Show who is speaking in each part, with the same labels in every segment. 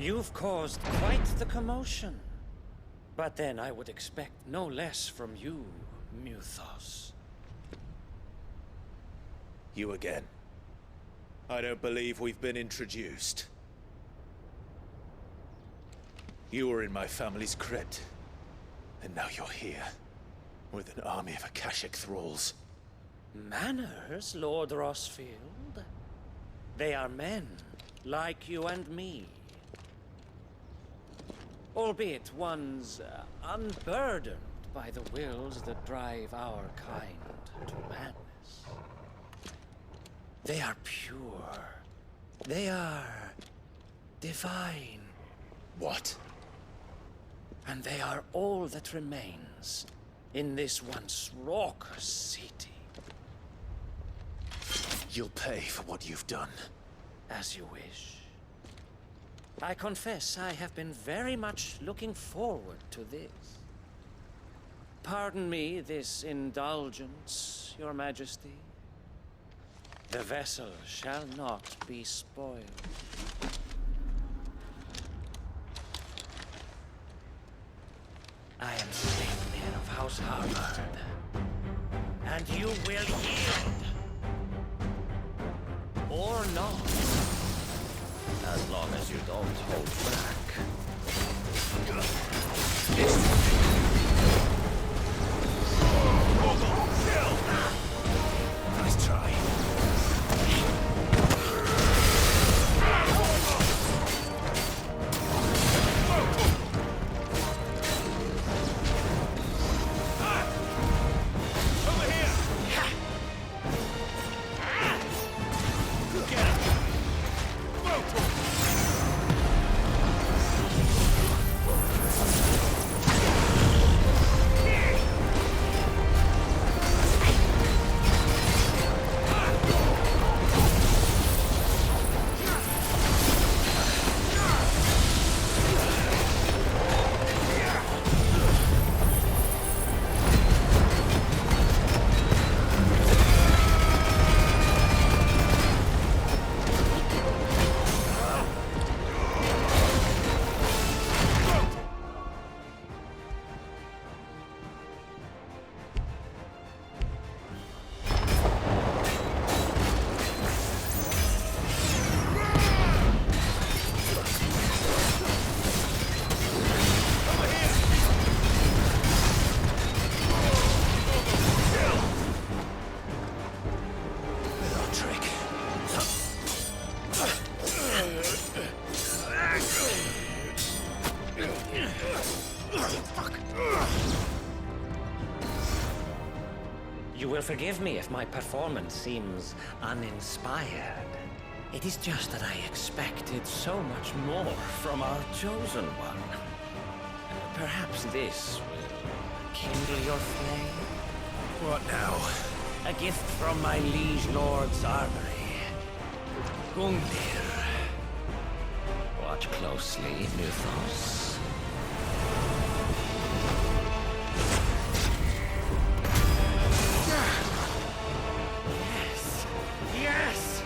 Speaker 1: You've caused quite the commotion. But then I would expect no less from you, Muthos.
Speaker 2: You again. I don't believe we've been introduced. You were in my family's crypt. And now you're here. With an army of Akashic thralls.
Speaker 1: Manners, Lord Rossfield? They are men, like you and me. albeit ones unburdened by the wills that drive our kind to madness. They are pure. They are divine.
Speaker 2: What?
Speaker 1: And they are all that remains in this once raucous city.
Speaker 2: You'll pay for what you've done.
Speaker 1: As you wish. I confess I have been very much looking forward to this. Pardon me this indulgence, Your Majesty. The vessel shall not be spoiled. I am Saintman of House Harvard, and you will yield. Or not. As long as you don't hold back.
Speaker 2: Nice try.
Speaker 1: You will forgive me if my performance seems uninspired. It is just that I expected so much more from our chosen one. Perhaps this will kindle your flame?
Speaker 2: What now?
Speaker 1: A gift from my liege lord's armory. Gungnir. Watch closely, Mythos. Yes! Yes!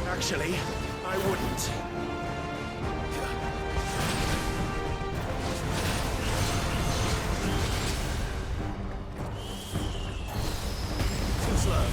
Speaker 2: Actually, I wouldn't. Too slow.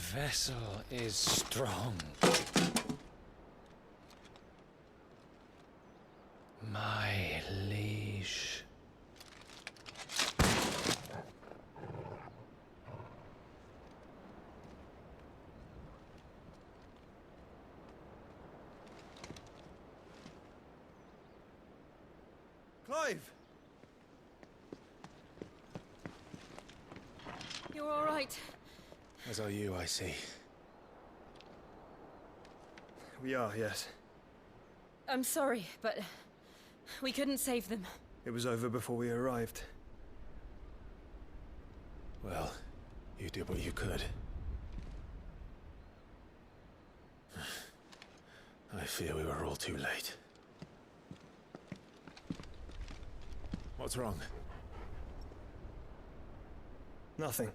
Speaker 1: vessel is strong. My liege.
Speaker 3: Clive!
Speaker 4: You're all right.
Speaker 2: As are you, I see.
Speaker 3: We are, yes.
Speaker 4: I'm sorry, but we couldn't save them.
Speaker 3: It was over before we arrived.
Speaker 2: Well, you did what you could. I fear we were all too late. What's wrong?
Speaker 3: Nothing.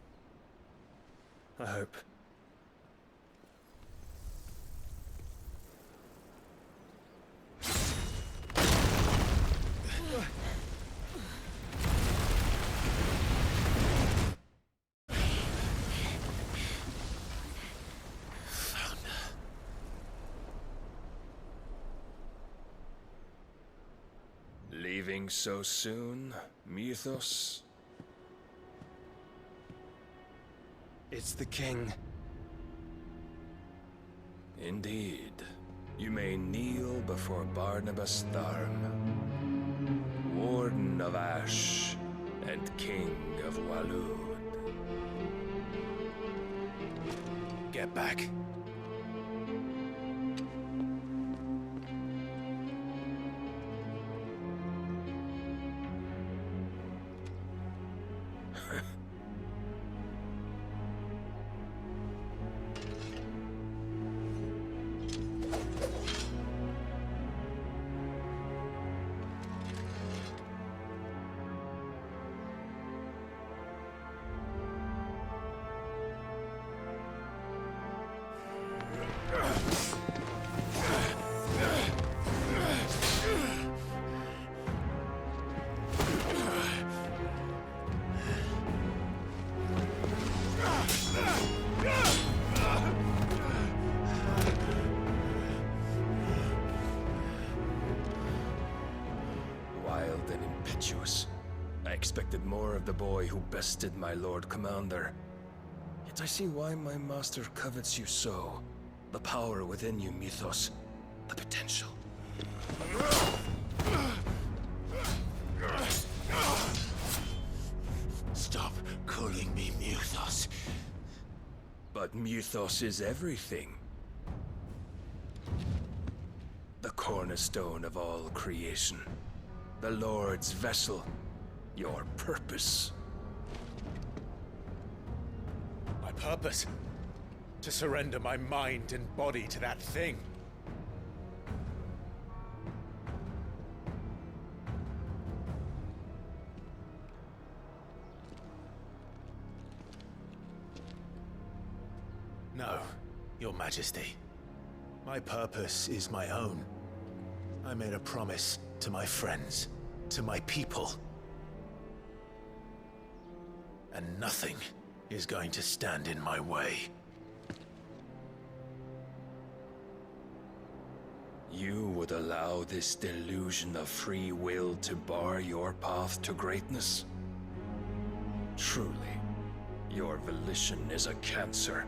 Speaker 3: I hope.
Speaker 5: Leaving so soon, Mythos?
Speaker 3: It's the king.
Speaker 5: Indeed. You may kneel before Barnabas Tharm, Warden of Ash and King of Walud.
Speaker 2: Get back.
Speaker 5: Wild and impetuous. I expected more of the boy who bested my Lord Commander. Yet I see why my master covets you so. The power within you, Mythos. The potential.
Speaker 2: Stop calling me Mythos.
Speaker 5: But Mythos is everything. The cornerstone of all creation. The Lord's vessel. Your purpose.
Speaker 2: My purpose? To surrender my mind and body to that thing. No, Your Majesty. My purpose is my own. I made a promise to my friends, to my people. And nothing is going to stand in my way.
Speaker 5: You would allow this delusion of free will to bar your path to greatness? Truly, your volition is a cancer.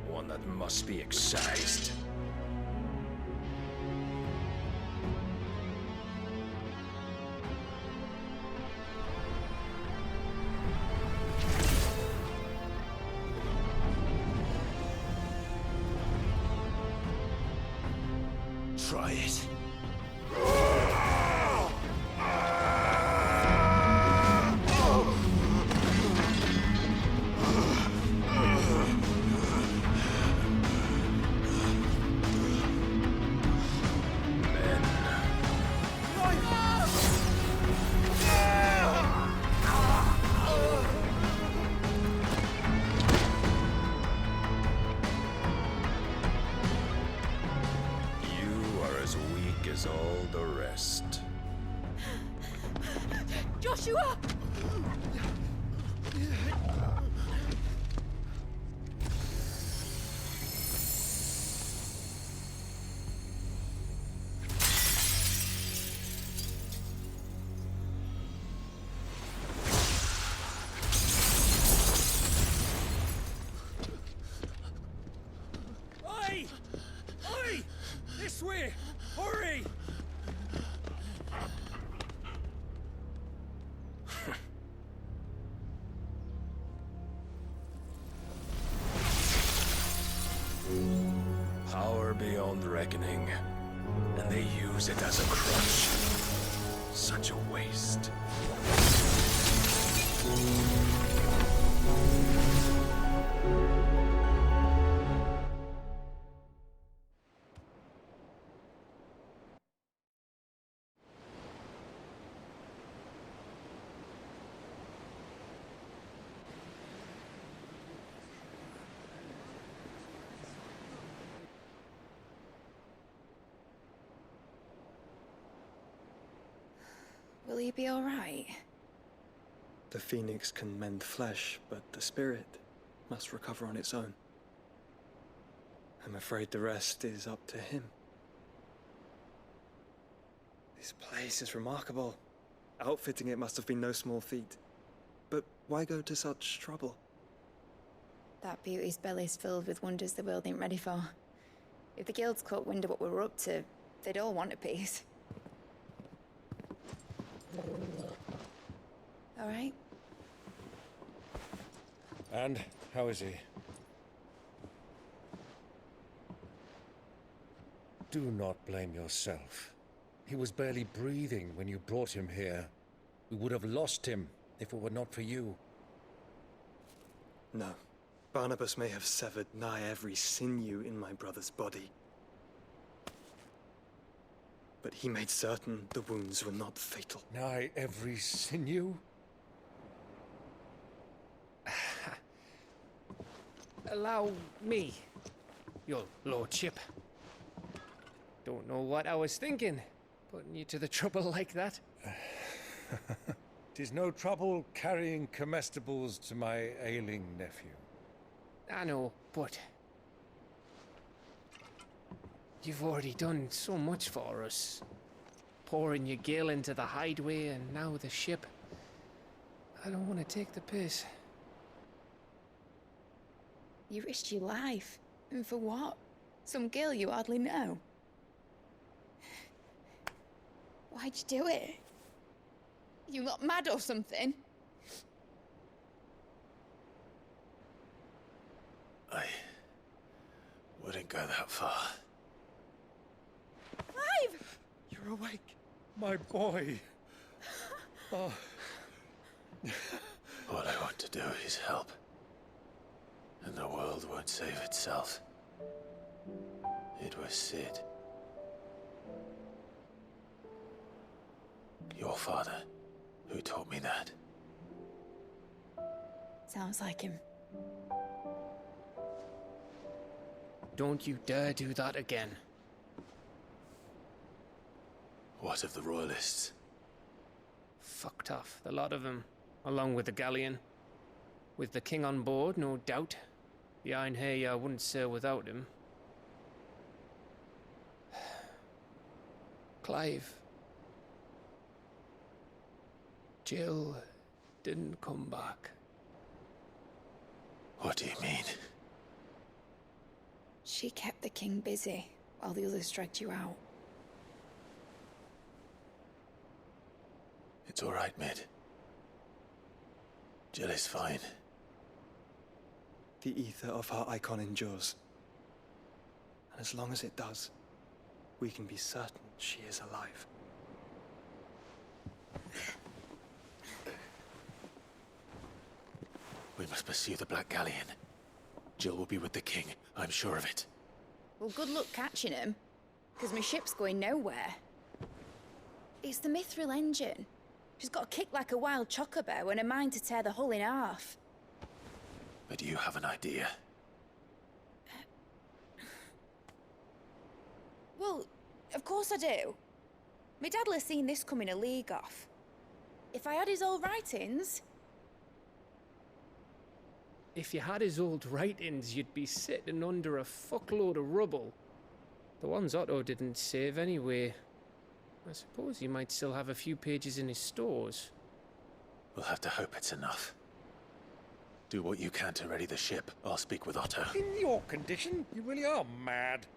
Speaker 5: One that must be excised.
Speaker 2: Try it.
Speaker 5: As all the rest.
Speaker 4: Joshua!
Speaker 5: This way! Hurry! Power beyond reckoning, and they use it as a crutch. Such a waste.
Speaker 6: Will he be all right?
Speaker 3: The phoenix can mend flesh, but the spirit must recover on its own. I'm afraid the rest is up to him. This place is remarkable. Outfitting it must have been no small feat. But why go to such trouble?
Speaker 6: That beauty's belly's filled with wonders the world ain't ready for. If the guilds caught wind of what we were up to, they'd all want a piece. All right?
Speaker 7: And how is he? Do not blame yourself. He was barely breathing when you brought him here. We would have lost him if it were not for you.
Speaker 3: No. Barnabas may have severed nigh every sinew in my brother's body. But he made certain the wounds were not fatal.
Speaker 7: Nigh every sinew?
Speaker 8: Allow me, your lordship. Don't know what I was thinking, putting you to the trouble like that.
Speaker 7: 'Tis no trouble carrying comestibles to my ailing nephew.
Speaker 8: I know, but you've already done so much for us. Pouring your gil into the hideaway and now the ship. I don't want to take the piss.
Speaker 6: You risked your life. And for what? Some girl you hardly know. Why'd you do it? You not mad or something?
Speaker 2: I wouldn't go that far.
Speaker 6: Clive!
Speaker 7: You're awake, my boy. Oh.
Speaker 2: All I want to do is help. And the world won't save itself. It was Sid. Your father, who taught me that.
Speaker 6: Sounds like him.
Speaker 8: Don't you dare do that again.
Speaker 2: What of the Royalists?
Speaker 8: Fucked off, the lot of them, along with the galleon. With the king on board, no doubt. The Iron Hair wouldn't sail without him. Clive. Jill didn't come back.
Speaker 2: What do you mean?
Speaker 6: She kept the king busy while the others dragged you out.
Speaker 2: It's all right, Mid. Jill is fine.
Speaker 3: The ether of her icon endures. And as long as it does, we can be certain she is alive.
Speaker 2: We must pursue the Black Galleon. Jill will be with the king, I'm sure of it.
Speaker 6: Well, good luck catching him, because my ship's going nowhere. It's the Mithril engine. She's got a kick like a wild chocobo and a mind to tear the hull in half.
Speaker 2: But you have an idea.
Speaker 6: Well, of course I do. My dad'll have seen this coming a league off. If I had his old writings...
Speaker 8: If you had his old writings, you'd be sitting under a fuckload of rubble. The ones Otto didn't save anyway. I suppose he might still have a few pages in his stores.
Speaker 2: We'll have to hope it's enough. Do what you can to ready the ship. I'll speak with Otto.
Speaker 7: In your condition, you really are mad.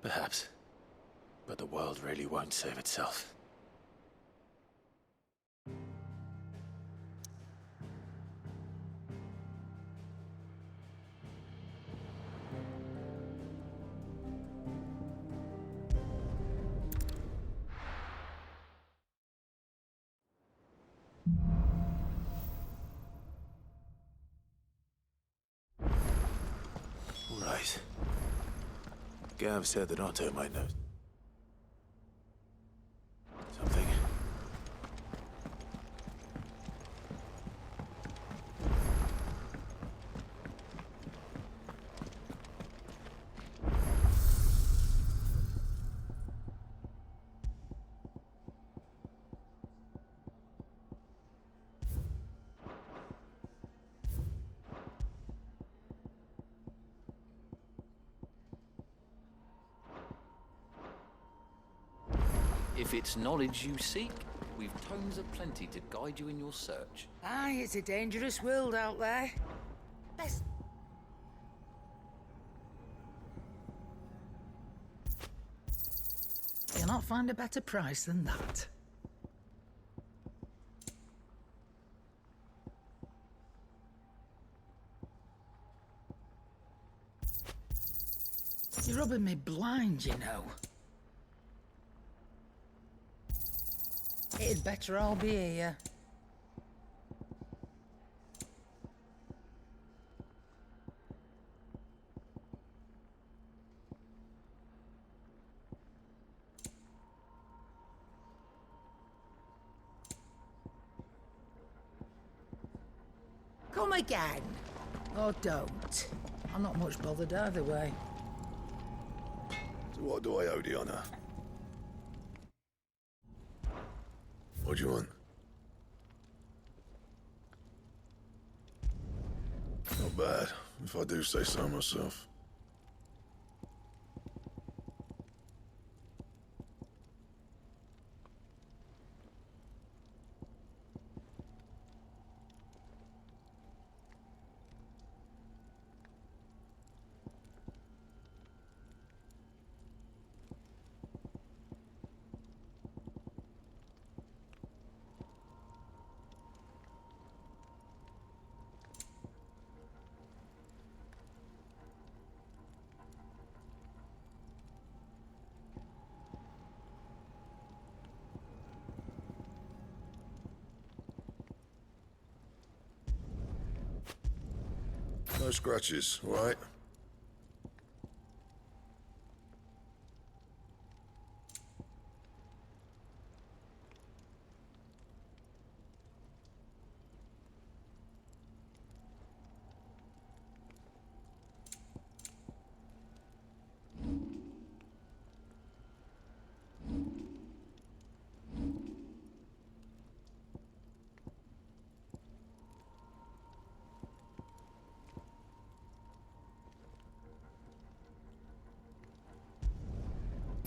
Speaker 2: Perhaps. But the world really won't save itself. Right. Gav said that Otto might know something.
Speaker 9: If it's knowledge you seek, we've tomes aplenty to guide you in your search.
Speaker 10: Aye, it's a dangerous world out there. Best... You'll not find a better price than that. You're rubbing me blind, you know. It'd better all be here. Come again. Or don't. I'm not much bothered either way.
Speaker 5: So what do I owe the honor? What do you want? Not bad, if I do say so myself. No scratches, all right?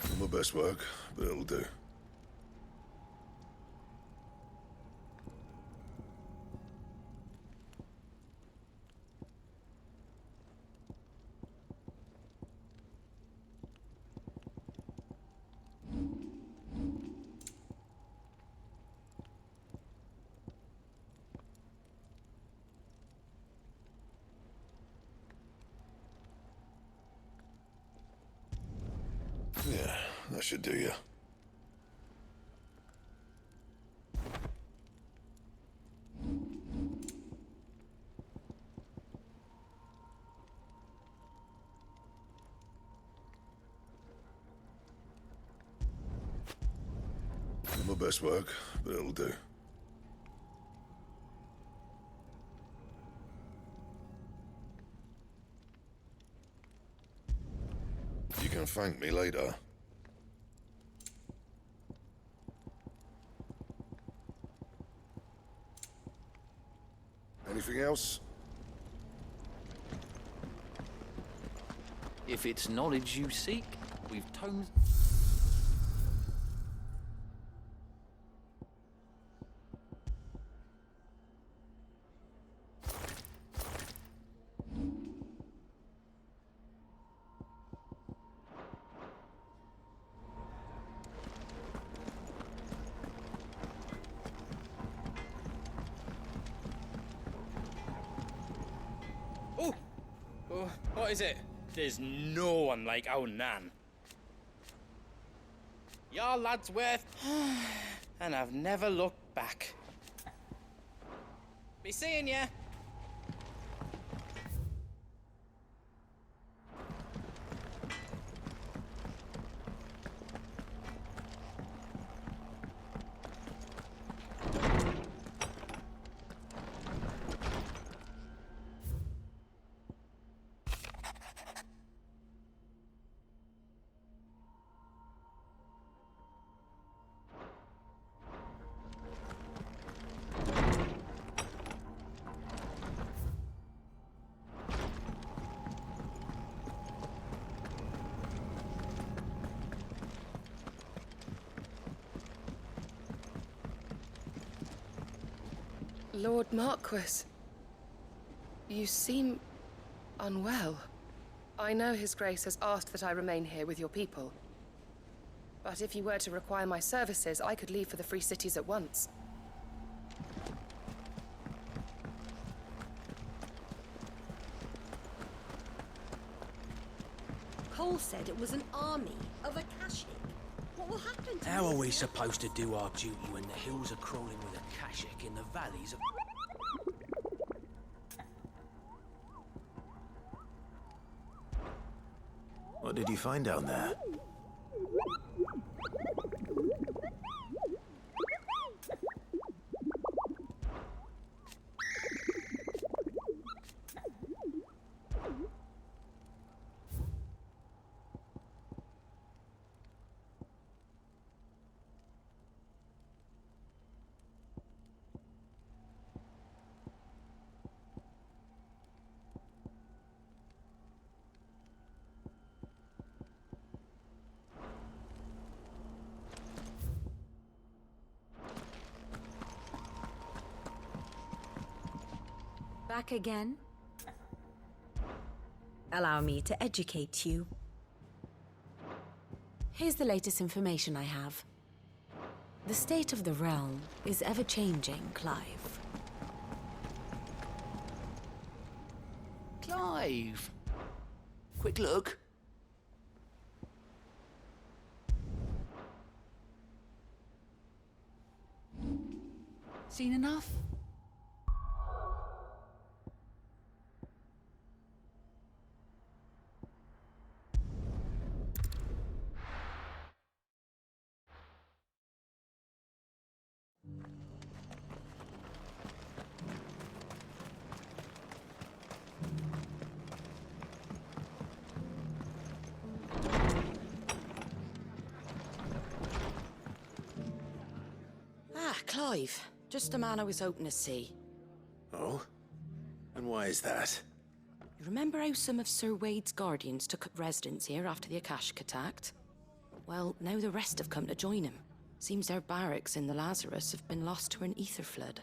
Speaker 5: Not my best work, but it'll do. Yeah, that should do you. Not my best work, but it'll do. You can thank me later. Anything else?
Speaker 9: If it's knowledge you seek, we've tomes...
Speaker 11: Oh, what is it? There's no one like our Nan. Your lad's worth... and I've never looked back. Be seeing ya!
Speaker 12: Lord Marquis, you seem unwell. I know His Grace has asked that I remain here with your people. But if you were to require my services, I could leave for the Free Cities at once.
Speaker 13: Cole said it was an army of Akashic. What will happen to
Speaker 14: How
Speaker 13: me?
Speaker 14: are we supposed to do our duty when the hills are crawling with Akashic in the valleys of...
Speaker 2: What did you find down there?
Speaker 13: Back again? Allow me to educate you. Here's the latest information I have. The state of the realm is ever-changing, Clive.
Speaker 14: Clive! Quick look.
Speaker 10: Seen enough?
Speaker 15: Clive. Just the man I was hoping to see.
Speaker 2: Oh? And why is that?
Speaker 15: You remember how some of Sir Wade's guardians took up residence here after the Akashic attacked? Well, now the rest have come to join him. Seems their barracks in the Lazarus have been lost to an ether flood.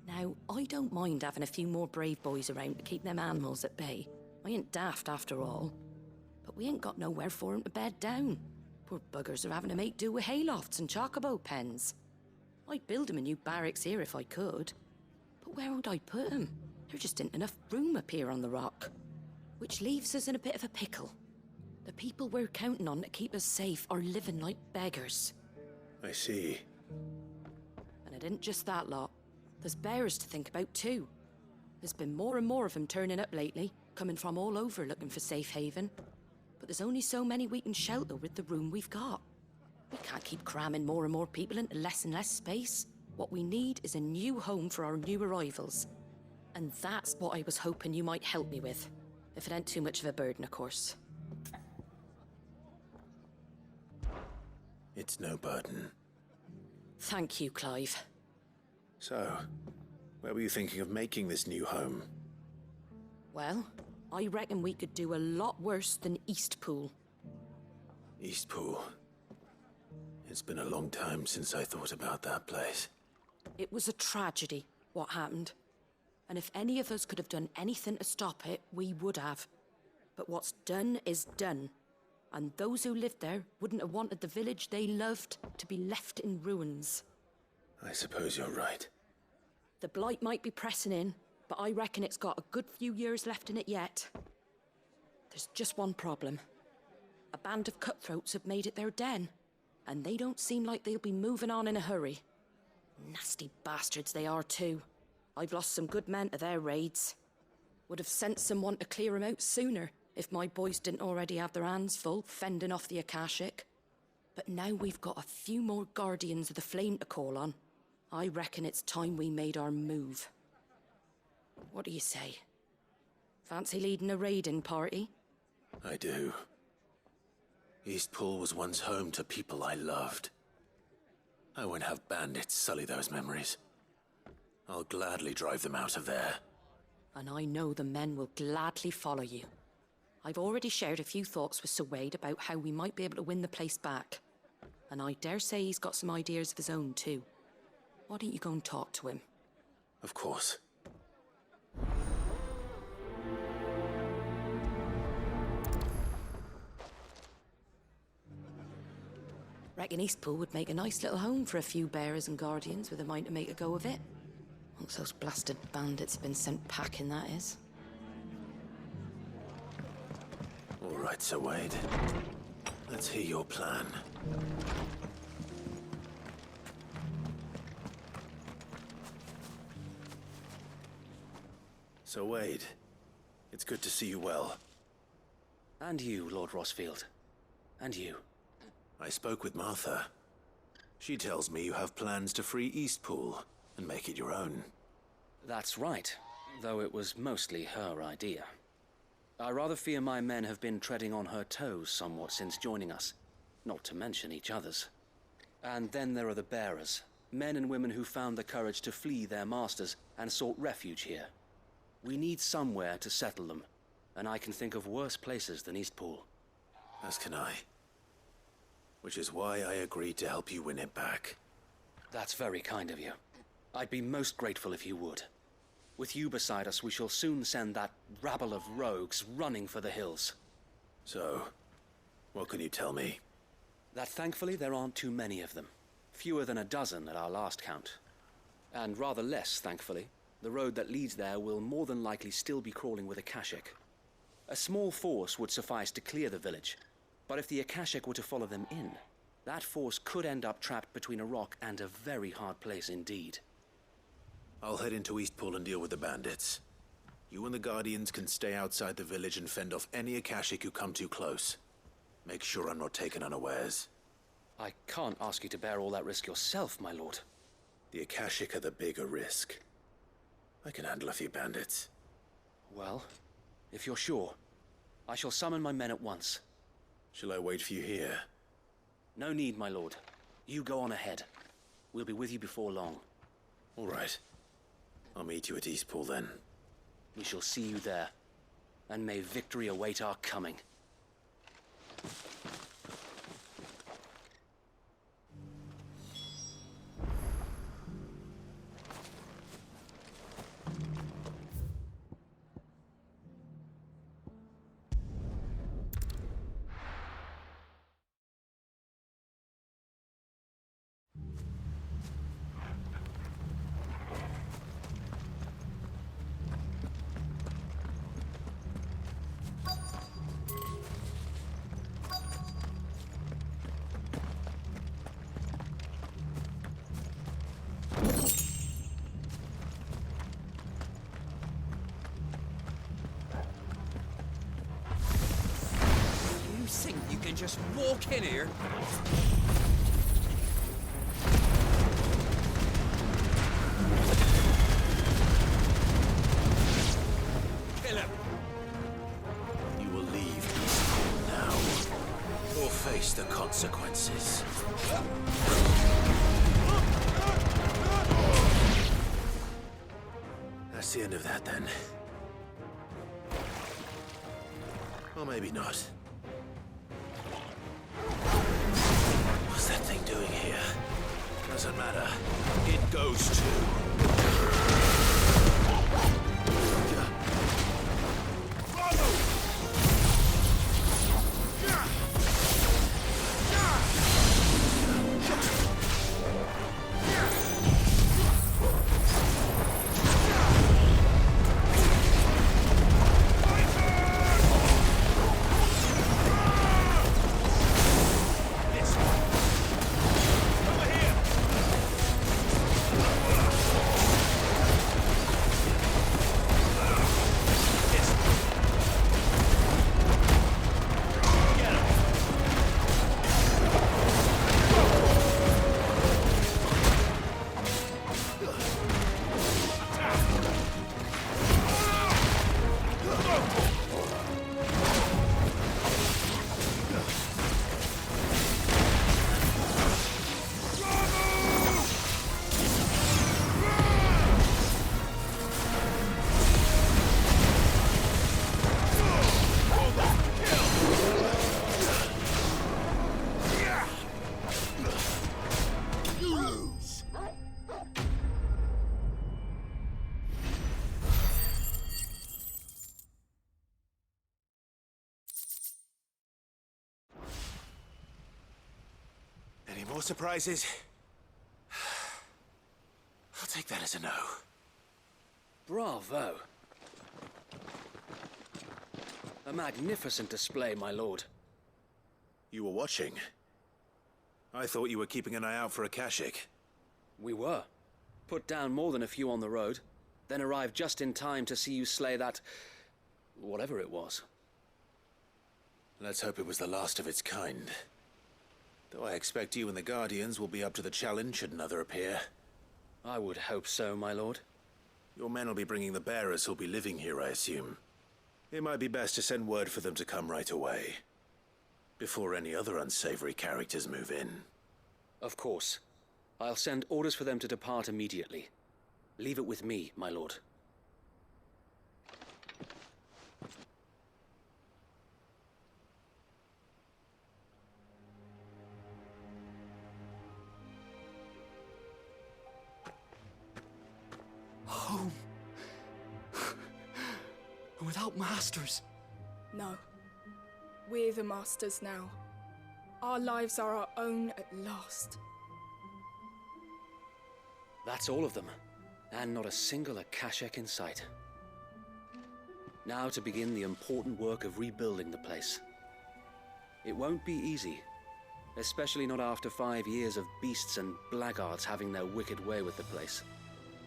Speaker 15: Now, I don't mind having a few more brave boys around to keep them animals at bay. I ain't daft after all. But we ain't got nowhere for 'em to bed down. Poor buggers are having to make do with haylofts and chocobo pens. I'd build 'em a new barracks here if I could. But where would I put 'em? There just ain't enough room up here on the rock. Which leaves us in a bit of a pickle. The people we're counting on to keep us safe are living like beggars.
Speaker 2: I see.
Speaker 15: And it ain't just that lot. There's bears to think about too. There's been more and more of them turning up lately, coming from all over looking for safe haven. But there's only so many we can shelter with the room we've got. We can't keep cramming more and more people into less and less space. What we need is a new home for our new arrivals. And that's what I was hoping you might help me with. If it ain't too much of a burden, of course.
Speaker 2: It's no burden.
Speaker 15: Thank you, Clive.
Speaker 2: So, where were you thinking of making this new home?
Speaker 15: Well, I reckon we could do a lot worse than Eastpool.
Speaker 2: Eastpool. It's been a long time since I thought about that place.
Speaker 15: It was a tragedy, what happened. And if any of us could have done anything to stop it, we would have. But what's done is done. And those who lived there wouldn't have wanted the village they loved to be left in ruins.
Speaker 2: I suppose you're right.
Speaker 15: The blight might be pressing in, but I reckon it's got a good few years left in it yet. There's just one problem. A band of cutthroats have made it their den, and they don't seem like they'll be moving on in a hurry. Nasty bastards they are too. I've lost some good men to their raids. Would have sent someone to clear 'em out sooner if my boys didn't already have their hands full fending off the Akashic. But now we've got a few more Guardians of the Flame to call on. I reckon it's time we made our move. What do you say? Fancy leading a raiding party?
Speaker 2: I do. Eastpool was once home to people I loved. I won't have bandits sully those memories. I'll gladly drive them out of there.
Speaker 15: And I know the men will gladly follow you. I've already shared a few thoughts with Sir Wade about how we might be able to win the place back. And I dare say he's got some ideas of his own too. Why don't you go and talk to him?
Speaker 2: Of course.
Speaker 15: Reckon Eastpool would make a nice little home for a few bearers and guardians with a mind to make a go of it. Once those blasted bandits have been sent packing, that is.
Speaker 2: All right, Sir Wade. Let's hear your plan. Sir Wade, it's good to see you well.
Speaker 14: And you, Lord Rossfield. And you.
Speaker 2: I spoke with Martha. She tells me you have plans to free Eastpool and make it your own.
Speaker 14: That's right, though it was mostly her idea. I rather fear my men have been treading on her toes somewhat since joining us, not to mention each other's. And then there are the bearers, men and women who found the courage to flee their masters and sought refuge here. We need somewhere to settle them, and I can think of worse places than Eastpool.
Speaker 2: As can I. Which is why I agreed to help you win it back.
Speaker 14: That's very kind of you. I'd be most grateful if you would. With you beside us, we shall soon send that rabble of rogues running for the hills.
Speaker 2: So, what can you tell me?
Speaker 14: That thankfully there aren't too many of them. Fewer than a dozen at our last count. And rather less, thankfully, the road that leads there will more than likely still be crawling with Akashic. A small force would suffice to clear the village, but if the Akashic were to follow them in, that force could end up trapped between a rock and a very hard place indeed.
Speaker 2: I'll head into Eastpool and deal with the bandits. You and the Guardians can stay outside the village and fend off any Akashic who come too close. Make sure I'm not taken unawares.
Speaker 14: I can't ask you to bear all that risk yourself, my lord.
Speaker 2: The Akashic are the bigger risk. I can handle a few bandits.
Speaker 14: Well, if you're sure, I shall summon my men at once.
Speaker 2: Shall I wait for you here?
Speaker 14: No need, my lord. You go on ahead. We'll be with you before long.
Speaker 2: All right. I'll meet you at Eastpool then.
Speaker 14: We shall see you there. And may victory await our coming.
Speaker 16: You can just walk in here. Kill him.
Speaker 2: You will leave Eastpool now, or face the consequences. That's the end of that then. Or maybe not. What's that thing doing here? Doesn't matter. It goes too. More surprises? I'll take that as a no.
Speaker 14: Bravo. A magnificent display, my lord.
Speaker 2: You were watching? I thought you were keeping an eye out for a Kashik.
Speaker 14: We were. Put down more than a few on the road, then arrived just in time to see you slay that... whatever it was.
Speaker 2: Let's hope it was the last of its kind. Though I expect you and the Guardians will be up to the challenge should another appear.
Speaker 14: I would hope so, my lord.
Speaker 2: Your men will be bringing the bearers who'll be living here, I assume. It might be best to send word for them to come right away, before any other unsavory characters move in.
Speaker 14: Of course. I'll send orders for them to depart immediately. Leave it with me, my lord.
Speaker 17: Home. Without masters.
Speaker 18: No. We're the masters now. Our lives are our own at last.
Speaker 14: That's all of them, and not a single Akashek in sight. Now to begin the important work of rebuilding the place. It won't be easy, especially not after 5 years of beasts and blackguards having their wicked way with the place.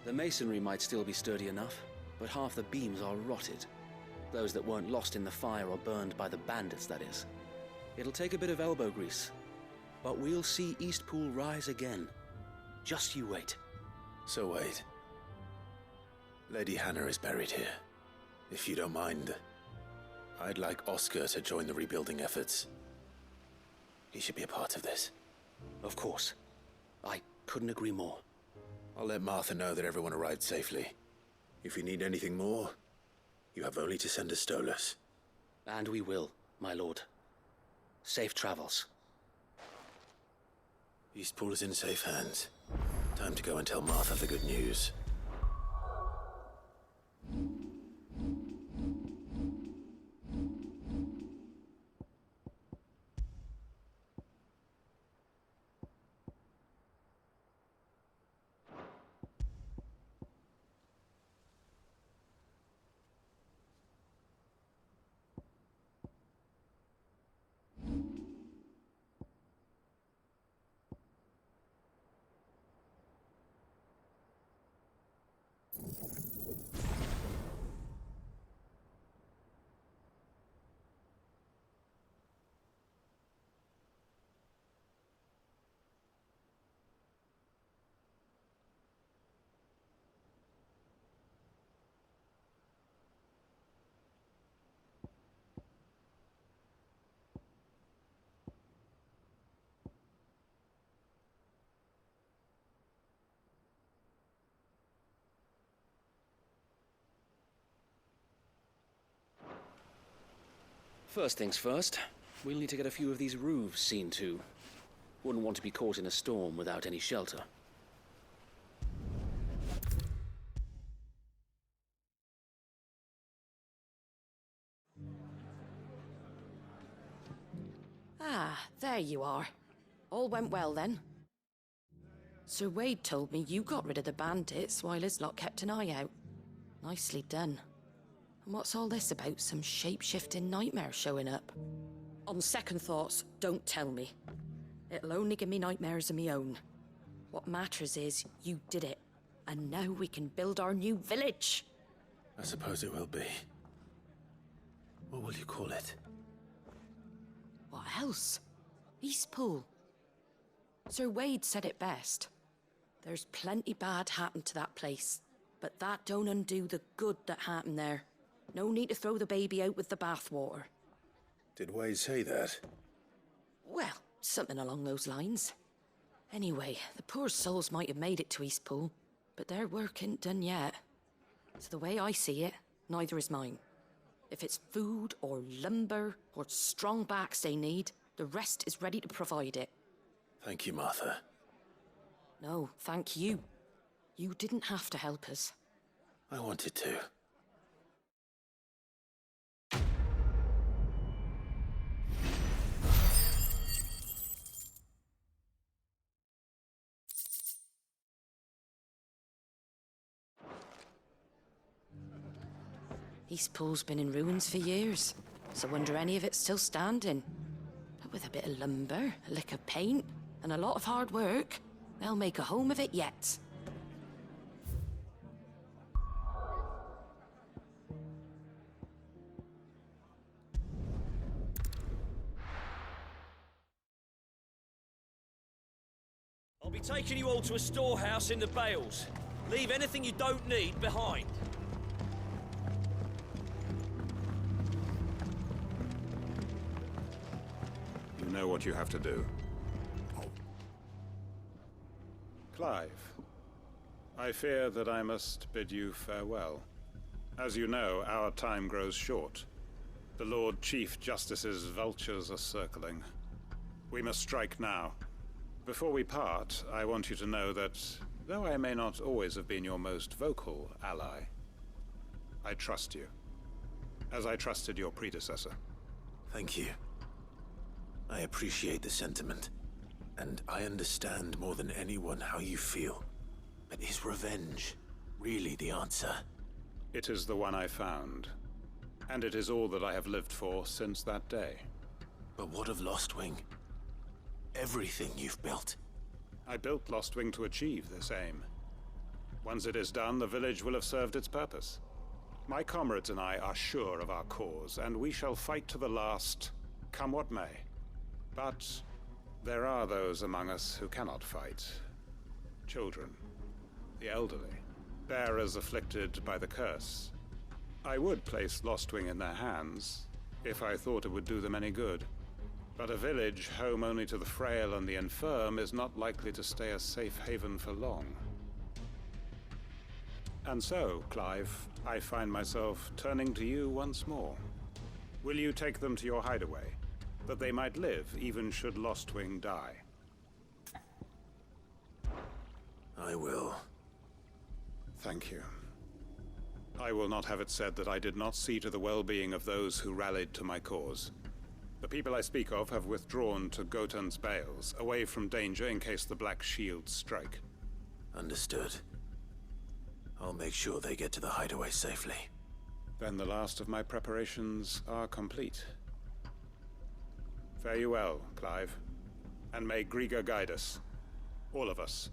Speaker 14: The masonry might still be sturdy enough, but half the beams are rotted. Those that weren't lost in the fire or burned by the bandits, that is. It'll take a bit of elbow grease, but we'll see Eastpool rise again. Just you wait.
Speaker 2: So wait. Lady Hannah is buried here. If you don't mind, I'd like Oscar to join the rebuilding efforts. He should be a part of this.
Speaker 14: Of course. I couldn't agree more.
Speaker 2: I'll let Martha know that everyone arrived safely. If you need anything more, you have only to send a Stolas.
Speaker 14: And we will, my lord. Safe travels.
Speaker 2: Eastpool is in safe hands. Time to go and tell Martha the good news.
Speaker 14: First things first, we'll need to get a few of these roofs seen to. Wouldn't want to be caught in a storm without any shelter.
Speaker 15: Ah, there you are. All went well then. Sir Wade told me you got rid of the bandits while his lot kept an eye out. Nicely done. And what's all this about some shape-shifting nightmare showing up? On second thoughts, don't tell me. It'll only give me nightmares of me own. What matters is you did it. And now we can build our new village.
Speaker 2: I suppose it will be. What will you call it?
Speaker 15: What else? Eastpool. Sir Wade said it best. There's plenty bad happened to that place, but that don't undo the good that happened there. No need to throw the baby out with the bathwater.
Speaker 2: Did Wade say that?
Speaker 15: Well, something along those lines. Anyway, the poor souls might have made it to Eastpool, but their work ain't done yet. So the way I see it, neither is mine. If it's food or lumber or strong backs they need, the rest is ready to provide it.
Speaker 2: Thank you, Martha.
Speaker 15: No, thank you. You didn't have to help us.
Speaker 2: I wanted to.
Speaker 15: East Pool's been in ruins for years, so wonder any of it's still standing. But with a bit of lumber, a lick of paint, and a lot of hard work, they'll make a home of it yet.
Speaker 16: I'll be taking you all to a storehouse in the Bales. Leave anything you don't need behind.
Speaker 19: You know what you have to do. Clive, I fear that I must bid you farewell. As you know, our time grows short. The Lord Chief Justice's vultures are circling. We must strike now. Before we part, I want you to know that, though I may not always have been your most vocal ally, I trust you, as I trusted your predecessor.
Speaker 2: Thank you. I appreciate the sentiment, and I understand more than anyone how you feel. But is revenge really the answer?
Speaker 19: It is the one I found, and it is all that I have lived for since that day.
Speaker 2: But what of Lostwing? Everything you've built.
Speaker 19: I built Lostwing to achieve this aim. Once it is done, the village will have served its purpose. My comrades and I are sure of our cause, and we shall fight to the last, come what may. But there are those among us who cannot fight. Children, the elderly, bearers afflicted by the curse. I would place Lostwing in their hands, if I thought it would do them any good. But a village home only to the frail and the infirm is not likely to stay a safe haven for long. And so, Clive, I find myself turning to you once more. Will you take them to your hideaway, that they might live even should Lostwing die?
Speaker 2: I will.
Speaker 19: Thank you. I will not have it said that I did not see to the well-being of those who rallied to my cause. The people I speak of have withdrawn to Gotan's Bales, away from danger in case the Black Shields strike.
Speaker 2: Understood. I'll make sure they get to the hideaway safely.
Speaker 19: Then the last of my preparations are complete. Fare you well, Clive. And may Griga guide us. All of us.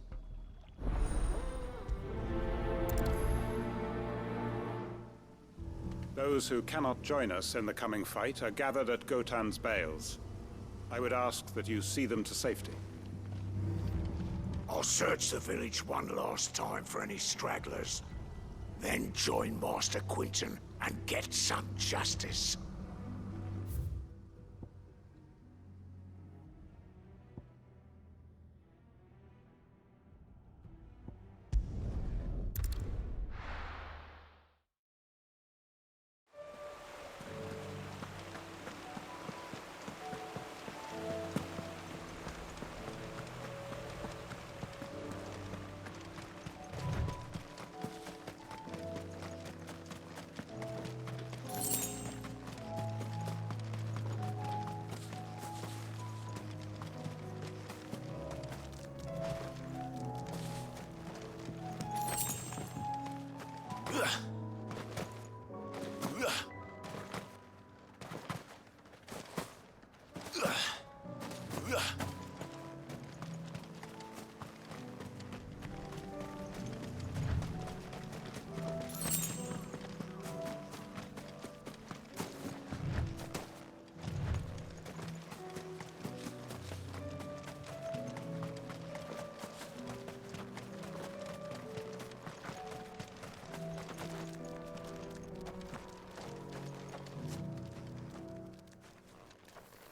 Speaker 19: Those who cannot join us in the coming fight are gathered at Gotan's Bales. I would ask that you see them to safety.
Speaker 20: I'll search the village one last time for any stragglers. Then join Master Quinton and get some justice.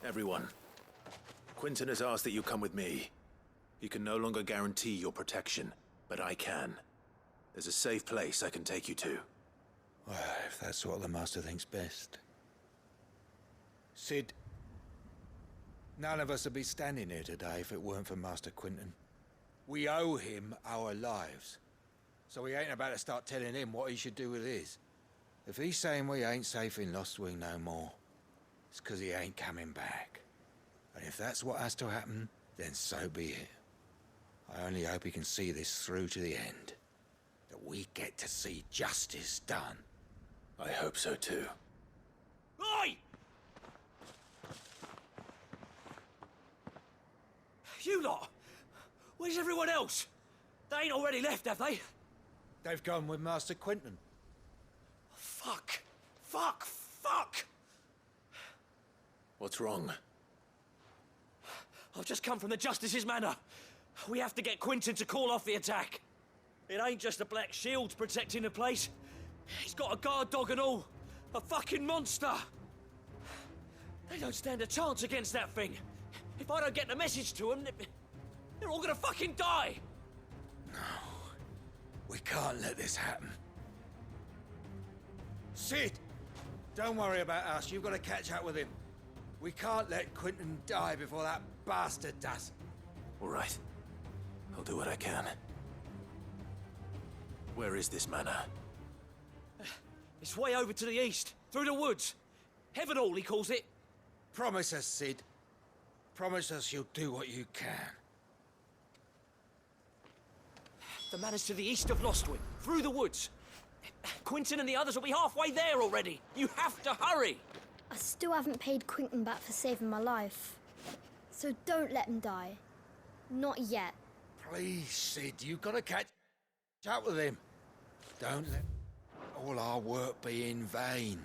Speaker 2: Everyone, Quinton has asked that you come with me. He can no longer guarantee your protection, but I can. There's a safe place I can take you to.
Speaker 7: Well, if that's what the Master thinks best. Sid, none of us would be standing here today if it weren't for Master Quinton. We owe him our lives. So we ain't about to start telling him what he should do with his. If he's saying we ain't safe in Lostwing no more, it's 'cause he ain't coming back. And if that's what has to happen, then so be it. I only hope he can see this through to the end. That we get to see justice done.
Speaker 2: I hope so too.
Speaker 16: Oi! You lot! Where's everyone else? They ain't already left, have they?
Speaker 7: They've gone with Master Quinton.
Speaker 16: Fuck! Fuck! Fuck!
Speaker 2: What's wrong?
Speaker 16: I've just come from the Justice's manor. We have to get Quinton to call off the attack. It ain't just the Black Shields protecting the place. He's got a guard dog and all. A fucking monster! They don't stand a chance against that thing. If I don't get the message to them, they're all gonna fucking die!
Speaker 7: No. We can't let this happen. Sid! Don't worry about us. You've got to catch up with him. We can't let Quinton die before that bastard does.
Speaker 2: All right. I'll do what I can. Where is this manor?
Speaker 16: It's way over to the east, through the woods. Heavenhall, he calls it.
Speaker 7: Promise us, Sid. Promise us you'll do what you can.
Speaker 16: The manor's to the east of Lostwing, through the woods. Quinton and the others will be halfway there already. You have to hurry.
Speaker 21: I still haven't paid Quinton back for saving my life. So don't let him die. Not yet.
Speaker 7: Please, Sid, you've got to catch up with him. Don't let all our work be in vain.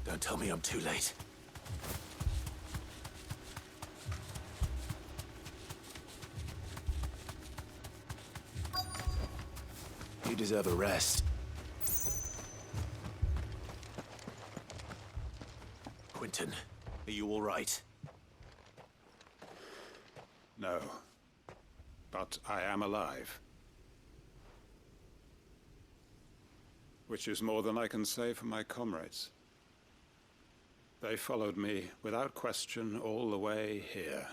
Speaker 2: Don't tell me I'm too late. You deserve a rest. Quinton, are you all right?
Speaker 19: No. But I am alive. Which is more than I can say for my comrades. They followed me without question all the way here.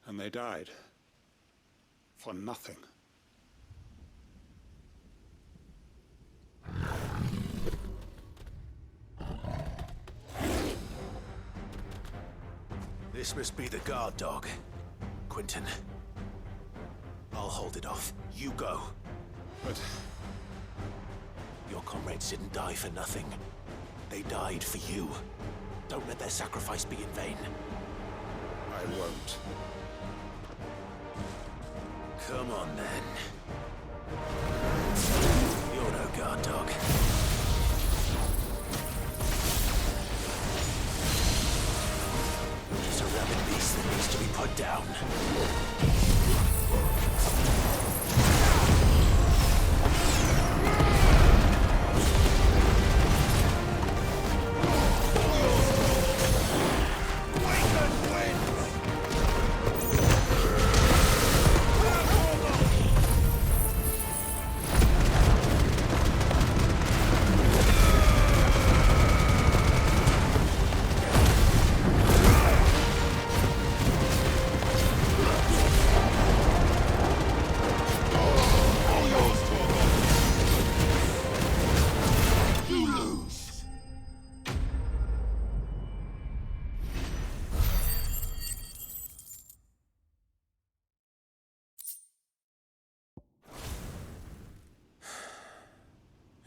Speaker 19: And they died. For nothing.
Speaker 2: This must be the guard dog. Quinton. I'll hold it off. You go.
Speaker 19: But...
Speaker 2: Your
Speaker 20: comrades didn't die for nothing. They died for you. Don't let their sacrifice be in vain.
Speaker 19: I won't.
Speaker 2: Come on, then. You're no guard dog. You're just a rabid beast that needs to be put down.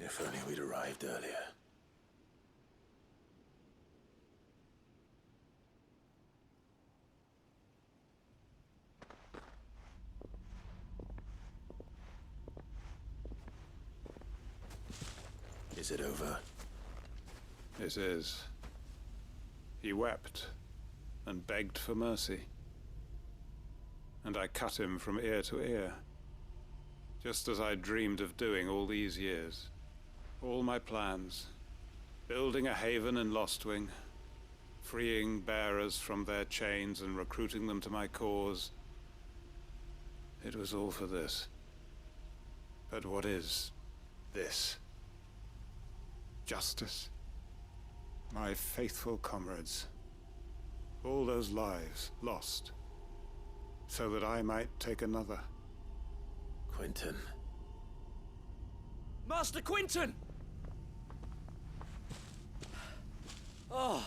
Speaker 2: If only we'd arrived earlier. Is it over?
Speaker 19: It is. He wept and begged for mercy. And I cut him from ear to ear, just as I dreamed of doing all these years. All my plans, building a haven in Lostwing, freeing bearers from their chains and recruiting them to my cause. It was all for this. But what is this? Justice? My faithful comrades. All those lives lost, so that I might take another.
Speaker 2: Quentin.
Speaker 16: Master Quentin! Oh,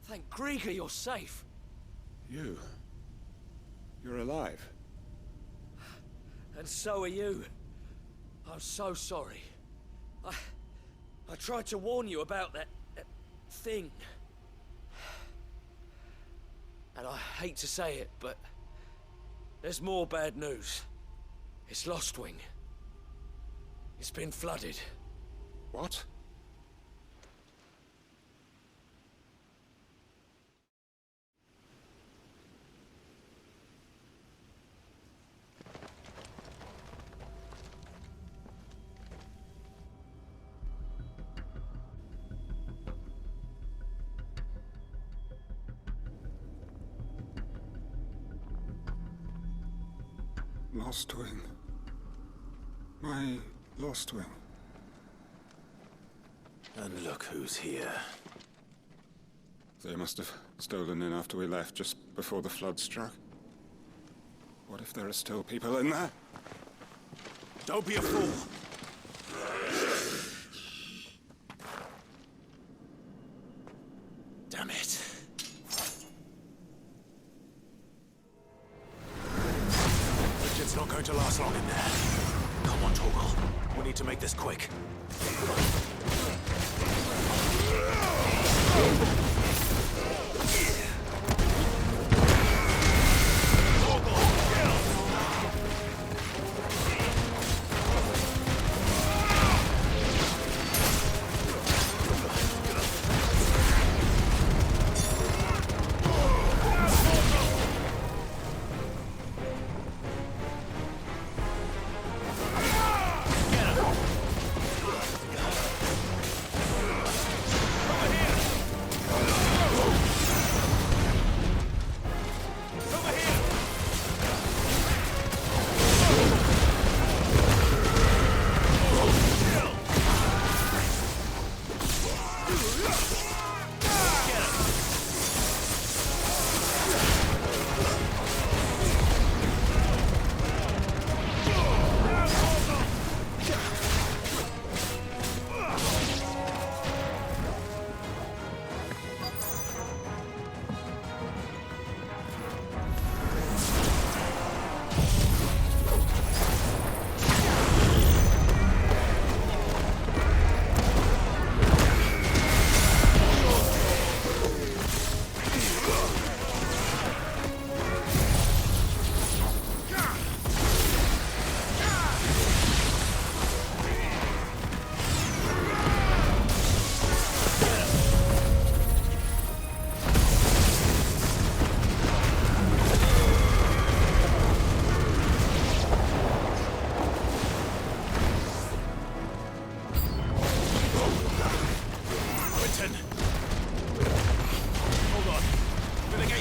Speaker 16: thank Grieger you're safe.
Speaker 19: You're alive.
Speaker 16: And so are you. I'm so sorry. I tried to warn you about that thing. And I hate to say it, but there's more bad news. It's Lostwing. It's been flooded.
Speaker 19: What? Lostwing. My Lostwing.
Speaker 2: And look who's here.
Speaker 19: They must have stolen in after we left, just before the flood struck. What if there are still people in there?
Speaker 20: Don't be a fool!
Speaker 2: Damn it.
Speaker 20: It's not going to last long in there. Come on, Torgal. We need to make this quick.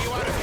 Speaker 20: you out of